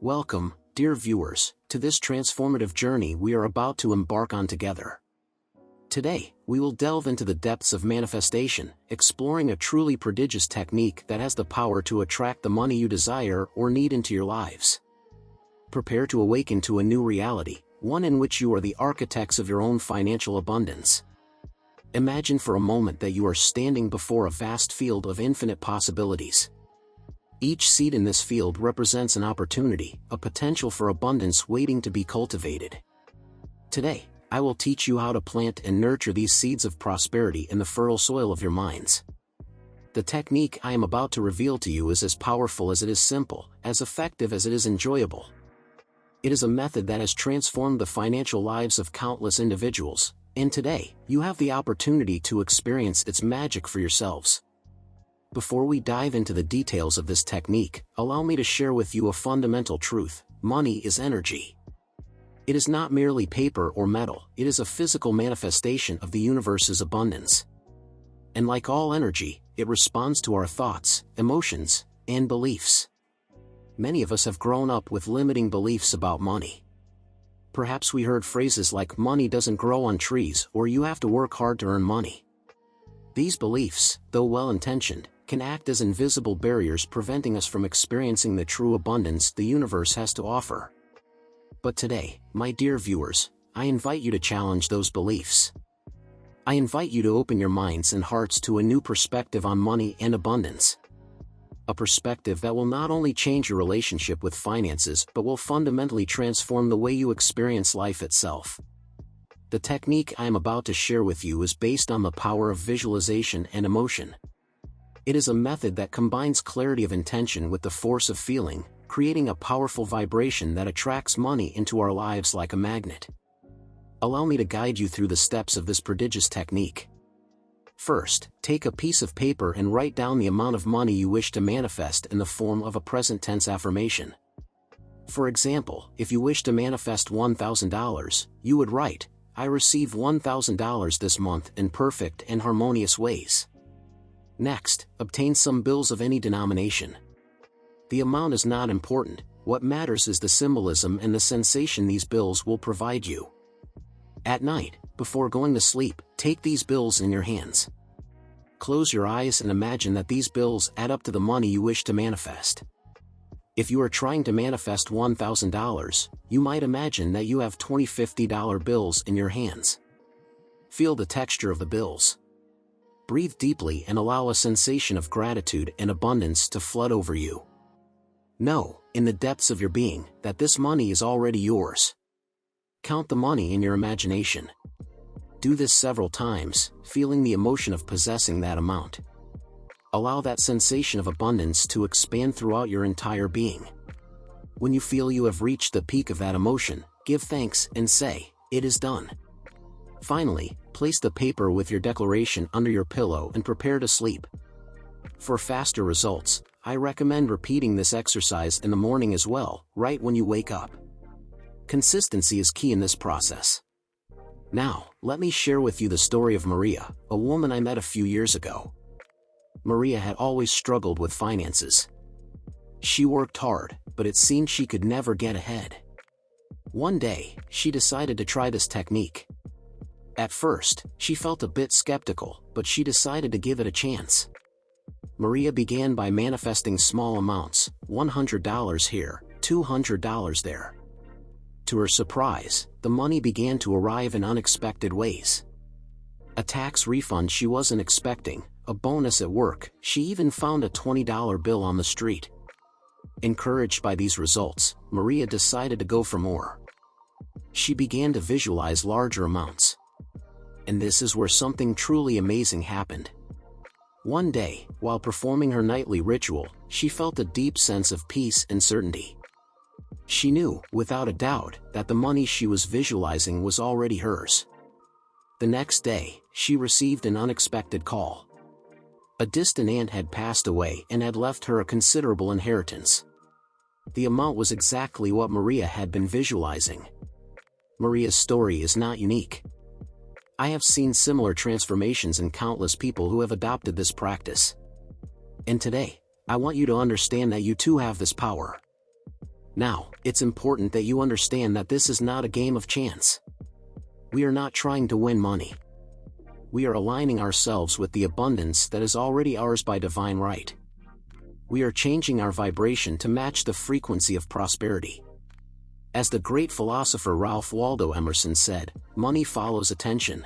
Welcome, dear viewers, to this transformative journey we are about to embark on together. Today, we will delve into the depths of manifestation, exploring a truly prodigious technique that has the power to attract the money you desire or need into your lives. Prepare to awaken to a new reality, one in which you are the architects of your own financial abundance. Imagine for a moment that you are standing before a vast field of infinite possibilities. Each seed in this field represents an opportunity, a potential for abundance waiting to be cultivated. Today, I will teach you how to plant and nurture these seeds of prosperity in the fertile soil of your minds. The technique I am about to reveal to you is as powerful as it is simple, as effective as it is enjoyable. It is a method that has transformed the financial lives of countless individuals, and today, you have the opportunity to experience its magic for yourselves. Before we dive into the details of this technique, allow me to share with you a fundamental truth: money is energy. It is not merely paper or metal, it is a physical manifestation of the universe's abundance. And like all energy, it responds to our thoughts, emotions, and beliefs. Many of us have grown up with limiting beliefs about money. Perhaps we heard phrases like "money doesn't grow on trees" or "you have to work hard to earn money." These beliefs, though well-intentioned, can act as invisible barriers preventing us from experiencing the true abundance the universe has to offer. But today, my dear viewers, I invite you to challenge those beliefs. I invite you to open your minds and hearts to a new perspective on money and abundance. A perspective that will not only change your relationship with finances but will fundamentally transform the way you experience life itself. The technique I am about to share with you is based on the power of visualization and emotion. It is a method that combines clarity of intention with the force of feeling, creating a powerful vibration that attracts money into our lives like a magnet. Allow me to guide you through the steps of this prodigious technique. First, take a piece of paper and write down the amount of money you wish to manifest in the form of a present tense affirmation. For example, if you wish to manifest $1,000, you would write, "I receive $1,000 this month in perfect and harmonious ways." Next, obtain some bills of any denomination. The amount is not important, what matters is the symbolism and the sensation these bills will provide you. At night, before going to sleep, take these bills in your hands. Close your eyes and imagine that these bills add up to the money you wish to manifest. If you are trying to manifest $1,000, you might imagine that you have 20 $50 bills in your hands. Feel the texture of the bills. Breathe deeply and allow a sensation of gratitude and abundance to flood over you. Know, in the depths of your being, that this money is already yours. Count the money in your imagination. Do this several times, feeling the emotion of possessing that amount. Allow that sensation of abundance to expand throughout your entire being. When you feel you have reached the peak of that emotion, give thanks and say, "It is done." Finally, place the paper with your declaration under your pillow and prepare to sleep. For faster results, I recommend repeating this exercise in the morning as well, right when you wake up. Consistency is key in this process. Now, let me share with you the story of Maria, a woman I met a few years ago. Maria had always struggled with finances. She worked hard, but it seemed she could never get ahead. One day, she decided to try this technique. At first, she felt a bit skeptical, but she decided to give it a chance. Maria began by manifesting small amounts, $100 here, $200 there. To her surprise, the money began to arrive in unexpected ways. A tax refund she wasn't expecting, a bonus at work, she even found a $20 bill on the street. Encouraged by these results, Maria decided to go for more. She began to visualize larger amounts. And this is where something truly amazing happened. One day, while performing her nightly ritual, she felt a deep sense of peace and certainty. She knew, without a doubt, that the money she was visualizing was already hers. The next day, she received an unexpected call. A distant aunt had passed away and had left her a considerable inheritance. The amount was exactly what Maria had been visualizing. Maria's story is not unique. I have seen similar transformations in countless people who have adopted this practice. And today, I want you to understand that you too have this power. Now, it's important that you understand that this is not a game of chance. We are not trying to win money. We are aligning ourselves with the abundance that is already ours by divine right. We are changing our vibration to match the frequency of prosperity. As the great philosopher Ralph Waldo Emerson said, money follows attention.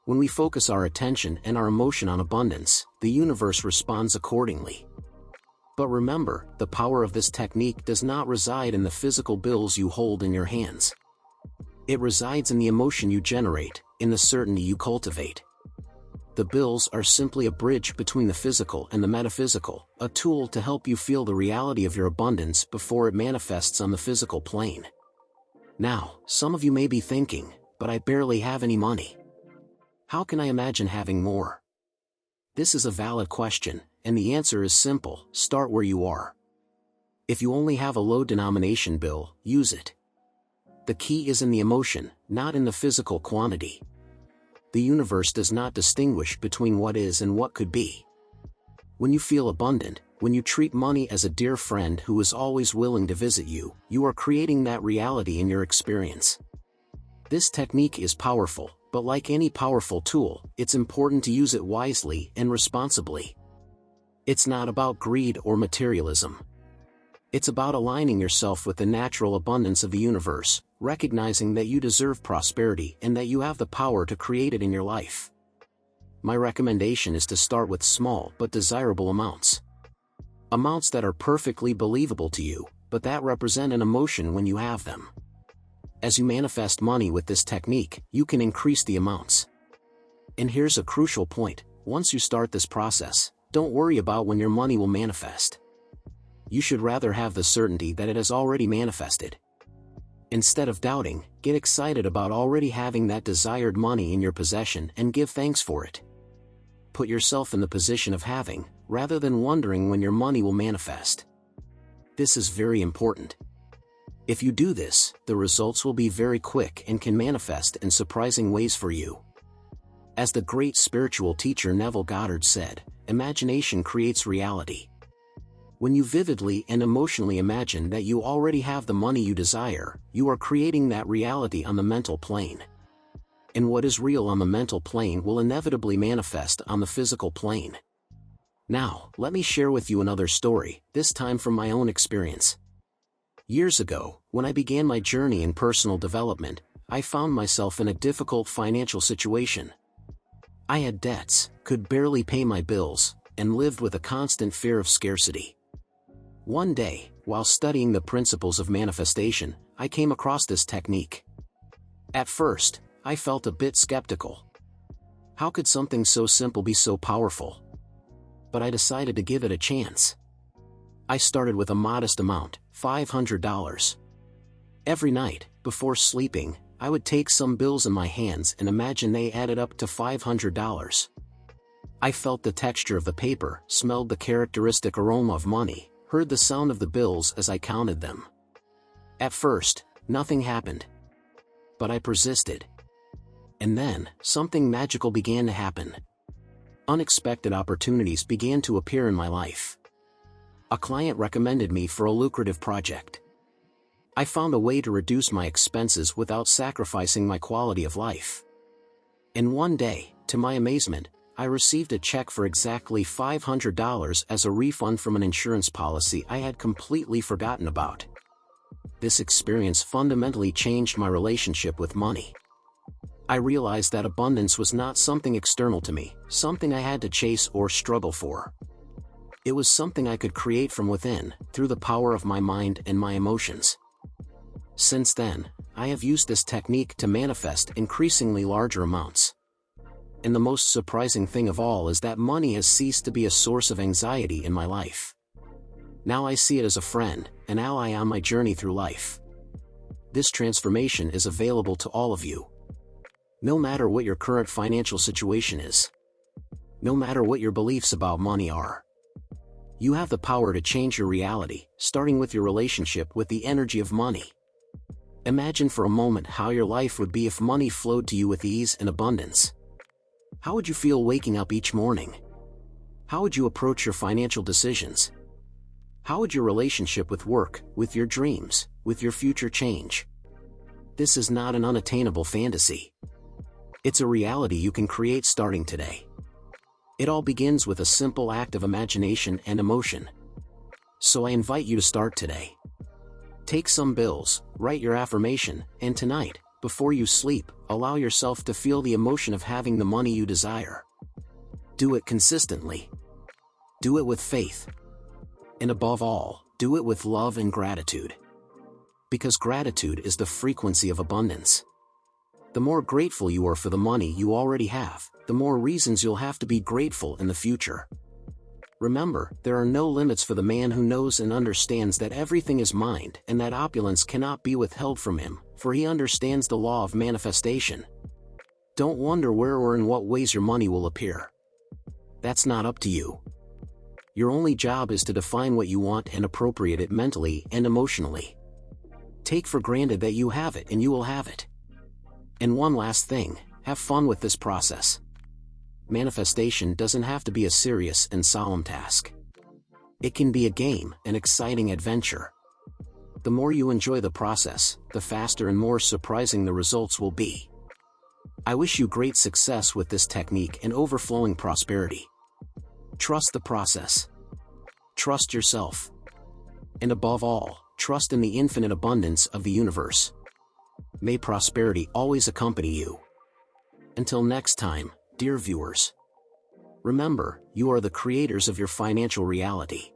When we focus our attention and our emotion on abundance, the universe responds accordingly. But remember, the power of this technique does not reside in the physical bills you hold in your hands. It resides in the emotion you generate, in the certainty you cultivate. The bills are simply a bridge between the physical and the metaphysical, a tool to help you feel the reality of your abundance before it manifests on the physical plane. Now, some of you may be thinking, but I barely have any money. How can I imagine having more? This is a valid question, and the answer is simple: start where you are. If you only have a low denomination bill, use it. The key is in the emotion, not in the physical quantity. The universe does not distinguish between what is and what could be. When you feel abundant, when you treat money as a dear friend who is always willing to visit you, you are creating that reality in your experience. This technique is powerful, but like any powerful tool, it's important to use it wisely and responsibly. It's not about greed or materialism. It's about aligning yourself with the natural abundance of the universe, recognizing that you deserve prosperity and that you have the power to create it in your life. My recommendation is to start with small but desirable amounts. Amounts that are perfectly believable to you, but that represent an emotion when you have them. As you manifest money with this technique, you can increase the amounts. And here's a crucial point: once you start this process, don't worry about when your money will manifest. You should rather have the certainty that it has already manifested. Instead of doubting, get excited about already having that desired money in your possession and give thanks for it. Put yourself in the position of having, rather than wondering when your money will manifest. This is very important. If you do this, the results will be very quick and can manifest in surprising ways for you. As the great spiritual teacher Neville Goddard said, imagination creates reality. When you vividly and emotionally imagine that you already have the money you desire, you are creating that reality on the mental plane. And what is real on the mental plane will inevitably manifest on the physical plane. Now, let me share with you another story, this time from my own experience. Years ago, when I began my journey in personal development, I found myself in a difficult financial situation. I had debts, could barely pay my bills, and lived with a constant fear of scarcity. One day, while studying the principles of manifestation, I came across this technique. At first, I felt a bit skeptical. How could something so simple be so powerful? But I decided to give it a chance. I started with a modest amount, $500. Every night, before sleeping, I would take some bills in my hands and imagine they added up to $500. I felt the texture of the paper, smelled the characteristic aroma of money, heard the sound of the bills as I counted them. At first, nothing happened. But I persisted. And then, something magical began to happen. Unexpected opportunities began to appear in my life. A client recommended me for a lucrative project. I found a way to reduce my expenses without sacrificing my quality of life. And one day, to my amazement, I received a check for exactly $500 as a refund from an insurance policy I had completely forgotten about. This experience fundamentally changed my relationship with money. I realized that abundance was not something external to me, something I had to chase or struggle for. It was something I could create from within, through the power of my mind and my emotions. Since then, I have used this technique to manifest increasingly larger amounts. And the most surprising thing of all is that money has ceased to be a source of anxiety in my life. Now I see it as a friend, an ally on my journey through life. This transformation is available to all of you. No matter what your current financial situation is. No matter what your beliefs about money are. You have the power to change your reality, starting with your relationship with the energy of money. Imagine for a moment how your life would be if money flowed to you with ease and abundance. How would you feel waking up each morning? How would you approach your financial decisions? How would your relationship with work, with your dreams, with your future change? This is not an unattainable fantasy. It's a reality you can create starting today. It all begins with a simple act of imagination and emotion. So I invite you to start today. Take some bills, write your affirmation, and tonight, before you sleep, allow yourself to feel the emotion of having the money you desire. Do it consistently. Do it with faith. And above all, do it with love and gratitude. Because gratitude is the frequency of abundance. The more grateful you are for the money you already have, the more reasons you'll have to be grateful in the future. Remember, there are no limits for the man who knows and understands that everything is mind and that opulence cannot be withheld from him, for he understands the law of manifestation. Don't wonder where or in what ways your money will appear. That's not up to you. Your only job is to define what you want and appropriate it mentally and emotionally. Take for granted that you have it and you will have it. And one last thing, have fun with this process. Manifestation doesn't have to be a serious and solemn task. It can be a game, an exciting adventure. The more you enjoy the process, the faster and more surprising the results will be. I wish you great success with this technique and overflowing prosperity. Trust the process. Trust yourself. And above all, trust in the infinite abundance of the universe. May prosperity always accompany you. Until next time, dear viewers. Remember, you are the creators of your financial reality.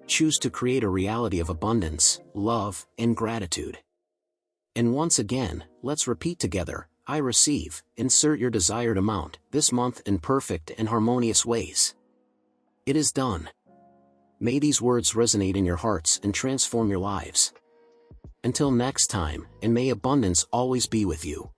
Choose to create a reality of abundance, love, and gratitude. And once again, let's repeat together, I receive, insert your desired amount, this month in perfect and harmonious ways. It is done. May these words resonate in your hearts and transform your lives. Until next time, and may abundance always be with you.